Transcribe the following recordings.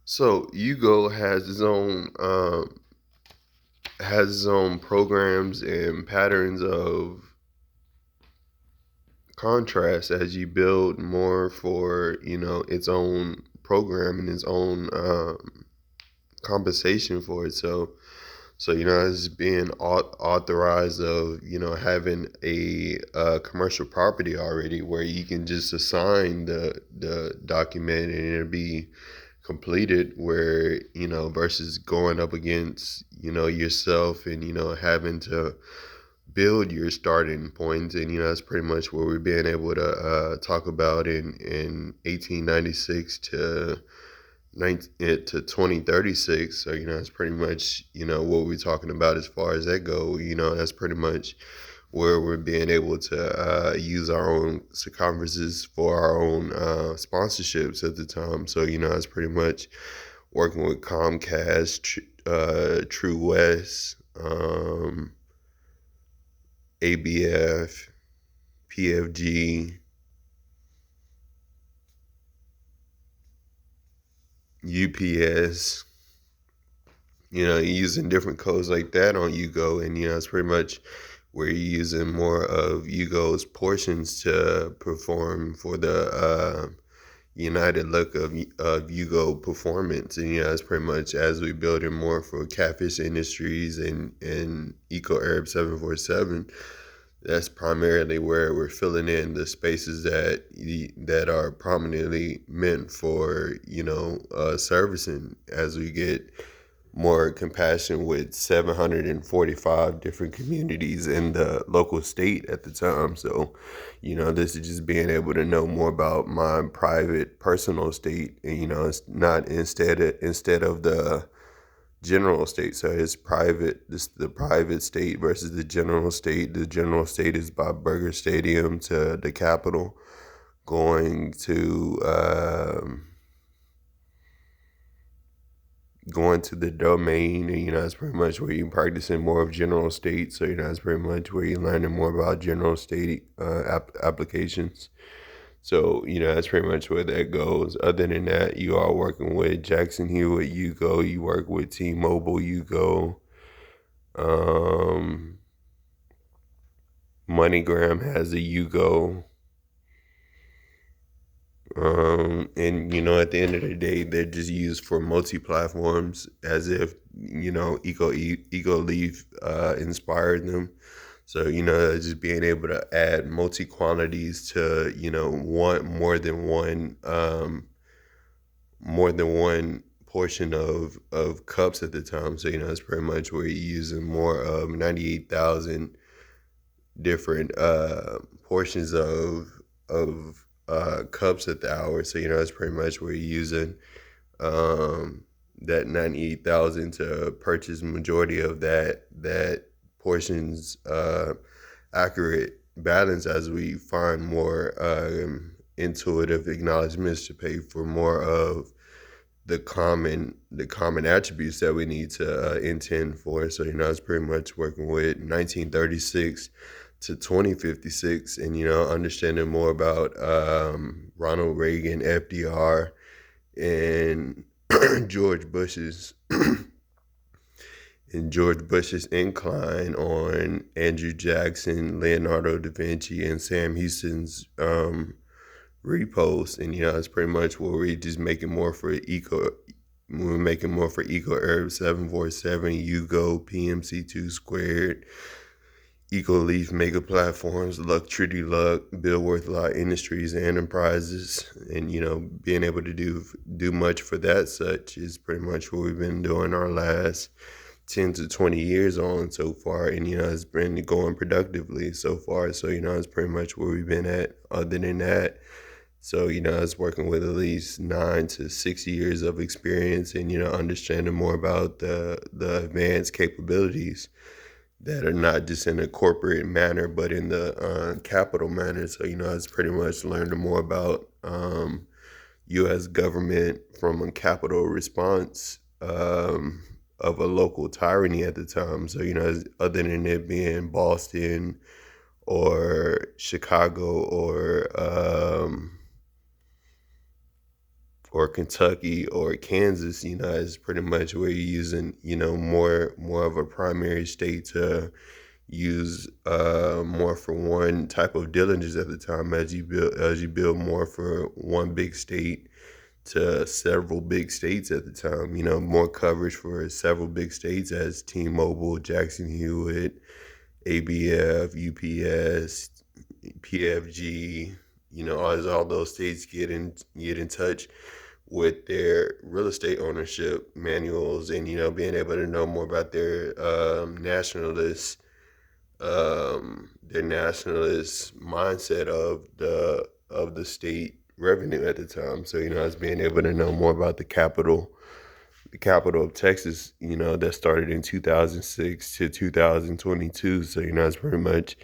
So Yugo has its own programs and patterns of contrast as you build more for its own program and its own compensation for it. So it's being authorized of having a commercial property already where you can just assign the document and it'll be completed, where versus going up against yourself and having to build your starting points. And that's pretty much what we're being able to talk about in 1896 to 2036. So that's pretty much what we're talking about as far as that go. That's pretty much where we're being able to use our own circumferences for our own sponsorships at the time. So that's pretty much working with Comcast, True West, ABF, PFG, UPS, using different codes like that on Yugo. And it's pretty much where you're using more of Yugo's portions to perform for the United look of Yugo performance. And it's pretty much as we build it more for Catfish Industries and Eco Arab 747. That's primarily where we're filling in the spaces that are prominently meant for servicing, as we get more compassion with 745 different communities in the local state at the time. So this is just being able to know more about my private personal state. And it's not instead of the general state. So it's private. This is the private state versus the general state. The general state is by Burger Stadium to the Capitol, going to the domain. And that's pretty much where you're practicing more of general state. So that's pretty much where you're learning more about general state applications. So that's pretty much where that goes. Other than that, you are working with Jackson Hewitt, you work with T-Mobile, um, MoneyGram has a and at the end of the day, they're just used for multi-platforms, as if Eco Leaf inspired them. So just being able to add multi quantities to one more than one portion of cups at the time. So it's pretty much where you're using more of 98,000 different portions of cups at the hour. So it's pretty much where you're using that 98,000 to purchase majority of that portions accurate balance, as we find more intuitive acknowledgments to pay for more of the common attributes that we need to intend for. So it's pretty much working with 1936 to 2056, and understanding more about Ronald Reagan, FDR, and George Bush's incline on Andrew Jackson, Leonardo da Vinci, and Sam Houston's repost. And it's pretty much where we're making more for Eco Herb 747, Yugo, PMC2 squared, Eco Leaf mega platforms, Luck Trity Luck, Bill Worth Lot Industries and Enterprises. And being able to do much for that such is pretty much what we've been doing our last 10 to 20 years on so far. And it's been going productively so far. So it's pretty much where we've been at. Other than that, so it's working with at least 9 to 6 years of experience, and understanding more about the advanced capabilities that are not just in a corporate manner but in the capital manner. So it's pretty much learned more about U.S. government from a capital response of a local tyranny at the time. So other than it being Boston or Chicago or Kentucky or Kansas, is pretty much where you're using, more of a primary state to use more for one type of diligence at the time as you build more for one big state to several big states at the time, more coverage for several big states as T-Mobile, Jackson Hewitt, ABF, UPS, PFG, as all those states get in touch with their real estate ownership manuals and being able to know more about their nationalist mindset of the state revenue at the time. So it's being able to know more about the capital of Texas, that started in 2006 to 2022. So it's pretty much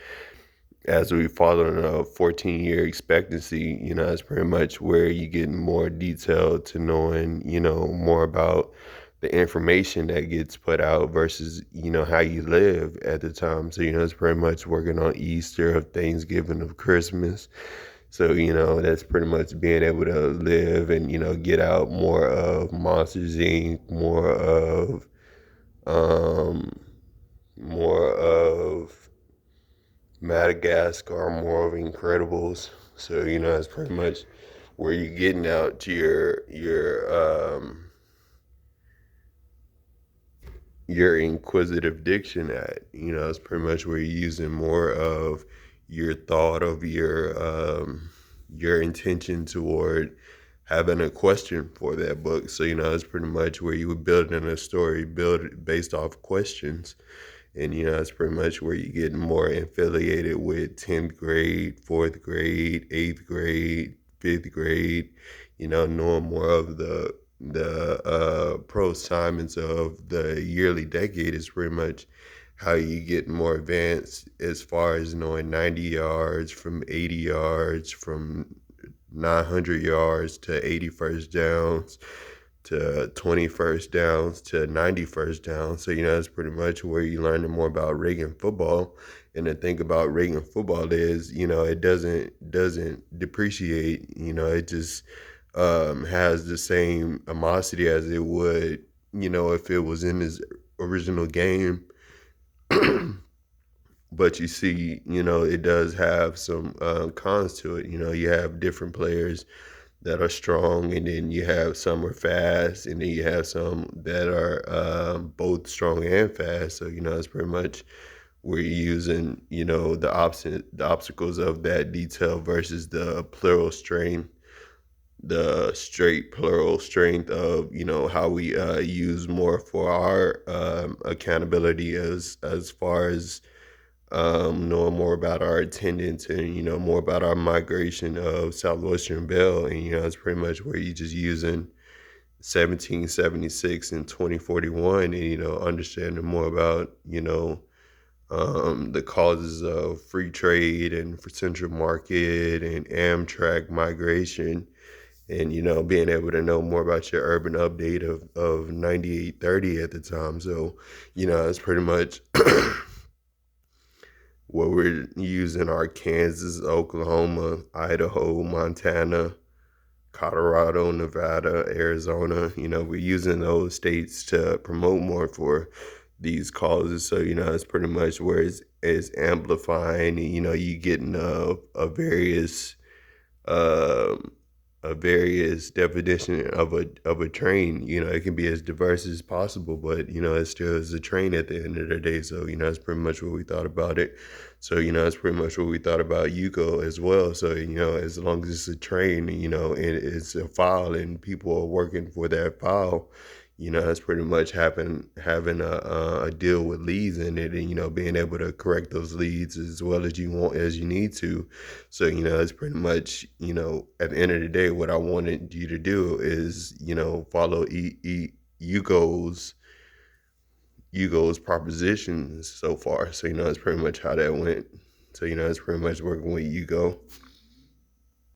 as we follow a 14-year expectancy, it's pretty much where you get more detail to knowing, more about the information that gets put out versus, how you live at the time. So, it's pretty much working on Easter, of Thanksgiving, of Christmas. So, that's pretty much being able to live and, get out more of Monsters Inc., more of Madagascar, more of Incredibles. So it's pretty much where you're getting out to your inquisitive diction at. It's pretty much where you're using more of your thought of your intention toward having a question for that book. So it's pretty much where you would build in a story, build it based off questions. And, it's pretty much where you get more affiliated with 10th grade, 4th grade, 8th grade, 5th grade, knowing more of the pro assignments of the yearly decade is pretty much how you get more advanced as far as knowing 90 yards, from 80 yards, from 900 yards to 81st downs, to 21st downs to 91st downs. So, it's pretty much where you learn more about Reagan football. And the thing about Reagan football is, it doesn't depreciate, it just has the same animosity as it would, if it was in his original game. But you see, it does have some cons to it. You have different players that are strong, and then you have some are fast, and then you have some that are both strong and fast. So it's pretty much where you're using the obstacles of that detail versus the plural strength, the straight plural strength of how we use more for our accountability as far as knowing more about our attendance and, more about our migration of Southwestern Bell. And, it's pretty much where you're just using 1776 and 2041 and, understanding more about, the causes of free trade and for central market and Amtrak migration and, being able to know more about your urban update of 9830 at the time. So, it's pretty much where we're using our Kansas, Oklahoma, Idaho, Montana, Colorado, Nevada, Arizona. We're using those states to promote more for these causes. So, it's pretty much where it's amplifying, you getting a various definition of a train. It can be as diverse as possible, but it still is a train at the end of the day. So it's pretty much what we thought about it. So it's pretty much what we thought about Yuko as well. So as long as it's a train, and it's a file and people are working for that file, it's pretty much having a deal with leads in it, and being able to correct those leads as well as you need to. So it's pretty much at the end of the day, what I wanted you to do is follow Yugo's propositions so far. So it's pretty much how that went. So it's pretty much working with Yugo.